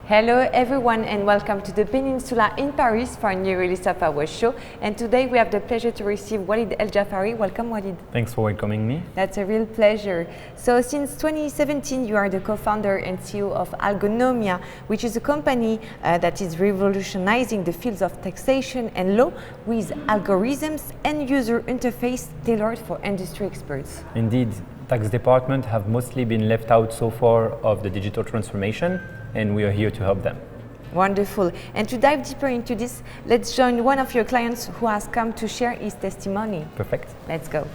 Hello everyone and welcome to the Peninsula in Paris for a new release of our show. And today we have the pleasure to receive Walid Eljaafari. Welcome, Walid. Thanks for welcoming me. That's a real pleasure. So since 2017 you are the co-founder and CEO of Algonomia, which is a company that is revolutionizing the fields of taxation and law with algorithms and user interface tailored for industry experts. Indeed, tax departments have mostly been left out so far of the digital transformation, and we are here to help them. Wonderful. And to dive deeper into this, let's join one of your clients who has come to share his testimony. Perfect. Let's go.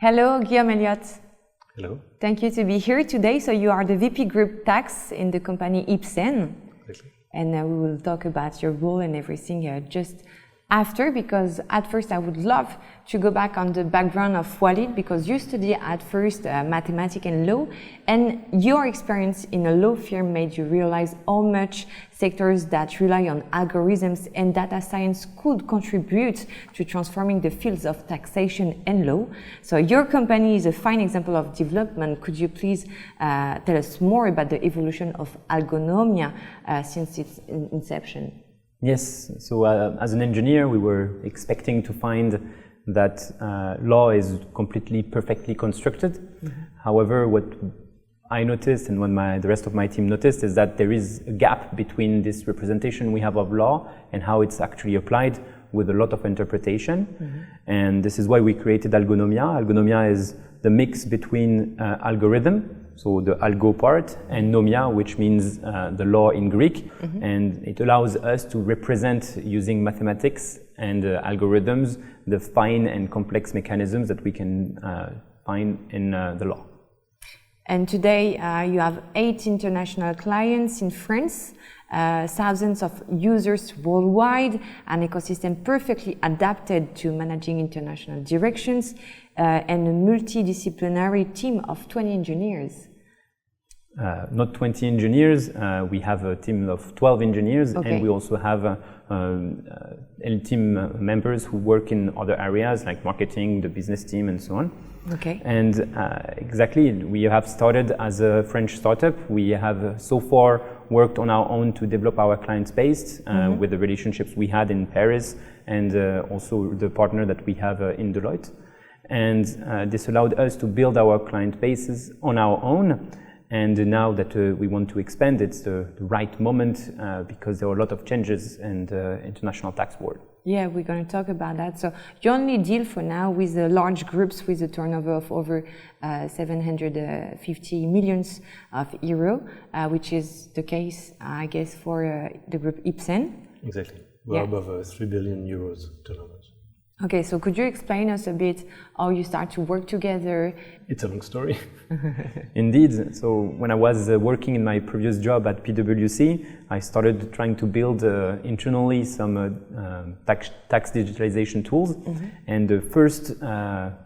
Hello, Guillaume Elliot. Hello. Thank you to be here today. So you are the VP Group Tax in the company Ipsen. Exactly. And we will talk about your role and everything just after, because at first I would love to go back on the background of Walid, because you studied at first mathematics and law, and your experience in a law firm made you realize how much sectors that rely on algorithms and data science could contribute to transforming the fields of taxation and law. So your company is a fine example of development. Could you please tell us more about the evolution of Algonomia since its inception? Yes, so as an engineer, we were expecting to find that law is completely perfectly constructed. Mm-hmm. However, what I noticed and what the rest of my team noticed is that there is a gap between this representation we have of law and how it's actually applied, with a lot of interpretation. Mm-hmm. And this is why we created Algonomia. Algonomia is the mix between algorithm, so the algo part, and nomia, which means the law in Greek. Mm-hmm. And it allows us to represent, using mathematics and algorithms, the fine and complex mechanisms that we can find in the law. And today you have 8 international clients in France, thousands of users worldwide, an ecosystem perfectly adapted to managing international directions, and a multidisciplinary team of 20 engineers. Not 20 engineers, we have a team of 12 engineers. Okay. And we also have team members who work in other areas like marketing, the business team, and so on. Okay. And exactly, we have started as a French startup. We have so far worked on our own to develop our client base with the relationships we had in Paris, and also the partner that we have in Deloitte. And this allowed us to build our client bases on our own. And now that we want to expand, it's the right moment because there are a lot of changes in the international tax world. Yeah, we're going to talk about that. So you only deal for now with the large groups with a turnover of over 750 millions of euro, which is the case, I guess, for the group Ipsen. Exactly. We're above 3 billion euros turnover. Okay, so could you explain us a bit how you start to work together? It's a long story. Indeed. So when I was working in my previous job at PwC, I started trying to build internally some tax digitalization tools. Mm-hmm. And the first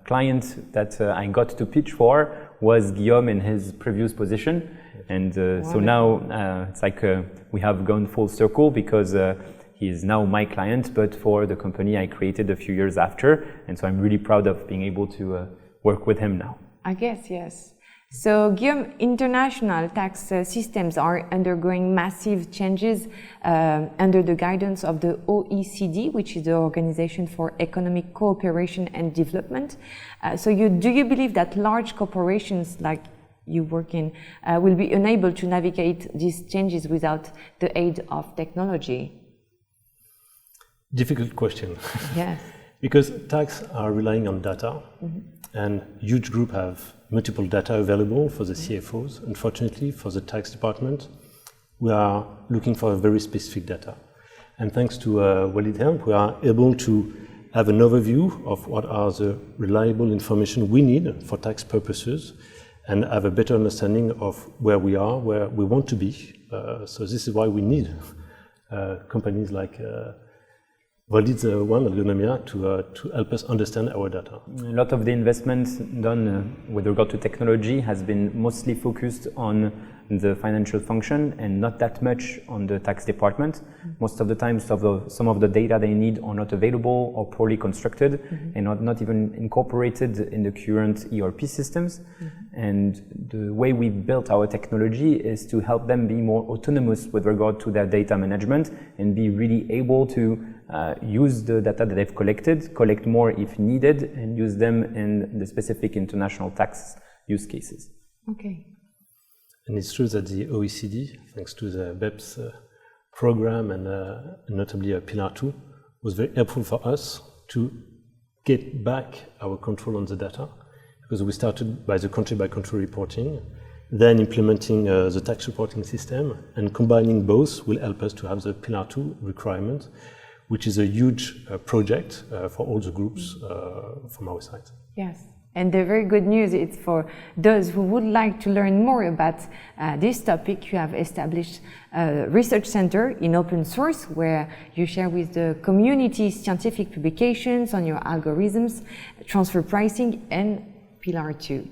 client that I got to pitch for was Guillaume in his previous position. And so now it's like we have gone full circle, because he is now my client, but for the company I created a few years after. And so I'm really proud of being able to work with him now. I guess, yes. So Guillaume, international tax systems are undergoing massive changes under the guidance of the OECD, which is the Organization for Economic Cooperation and Development. So do you believe that large corporations like you work in will be unable to navigate these changes without the aid of technology? Difficult question. Yes. Because tax are relying on data, mm-hmm. and huge groups have multiple data available for the CFOs. Unfortunately, for the tax department, we are looking for a very specific data. And thanks to Walid help, we are able to have an overview of what are the reliable information we need for tax purposes, and have a better understanding of where we are, where we want to be. So this is why we need companies like Walid's one, Algonomia, to help us understand our data. A lot of the investments done with regard to technology has been mostly focused on the financial function and not that much on the tax department. Most of the time, some of the data they need are not available or poorly constructed and not even incorporated in the current ERP systems. And the way we built our technology is to help them be more autonomous with regard to their data management and be really able to use the data that they've collected, collect more if needed, and use them in the specific international tax use cases. Okay. And it's true that the OECD, thanks to the BEPS program and notably Pillar 2, was very helpful for us to get back our control on the data, because we started by the country-by-country reporting, then implementing the tax reporting system, and combining both will help us to have the Pillar 2 requirement, which is a huge project for all the groups from our side. Yes. And the very good news is for those who would like to learn more about this topic, you have established a research center in open source where you share with the community scientific publications on your algorithms, transfer pricing, and Pillar 2.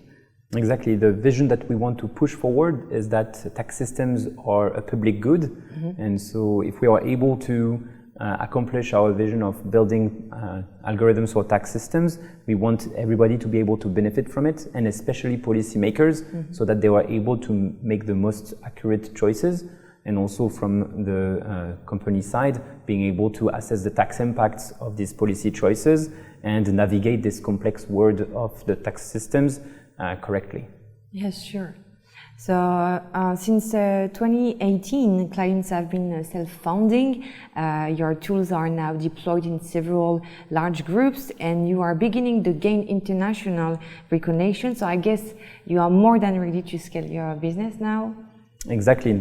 Exactly. The vision that we want to push forward is that tax systems are a public good. And so if we are able to accomplish our vision of building algorithms for tax systems, we want everybody to be able to benefit from it, and especially policymakers, so that they are able to make the most accurate choices, and also from the company side, being able to assess the tax impacts of these policy choices and navigate this complex world of the tax systems correctly. Yes, sure. So since 2018, clients have been self-funding. Your tools are now deployed in several large groups, and you are beginning to gain international recognition. So I guess you are more than ready to scale your business now. Exactly.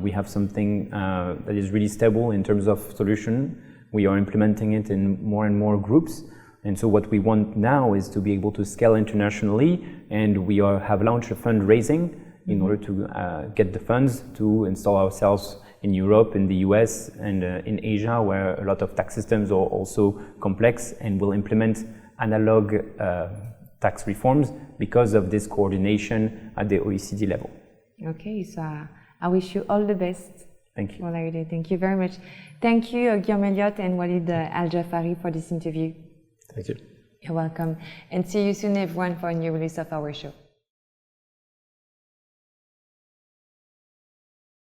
We have something that is really stable in terms of solution. We are implementing it in more and more groups. And so what we want now is to be able to scale internationally, and we have launched a fundraising in order to get the funds to install ourselves in Europe, in the US, and in Asia, where a lot of tax systems are also complex and will implement analog tax reforms because of this coordination at the OECD level. Okay, so I wish you all the best. Thank you. Walid, thank you very much. Thank you, Guillaume Elliot and Walid Eljaafari, for this interview. Thank you. You're welcome. And see you soon, everyone, for a new release of our show.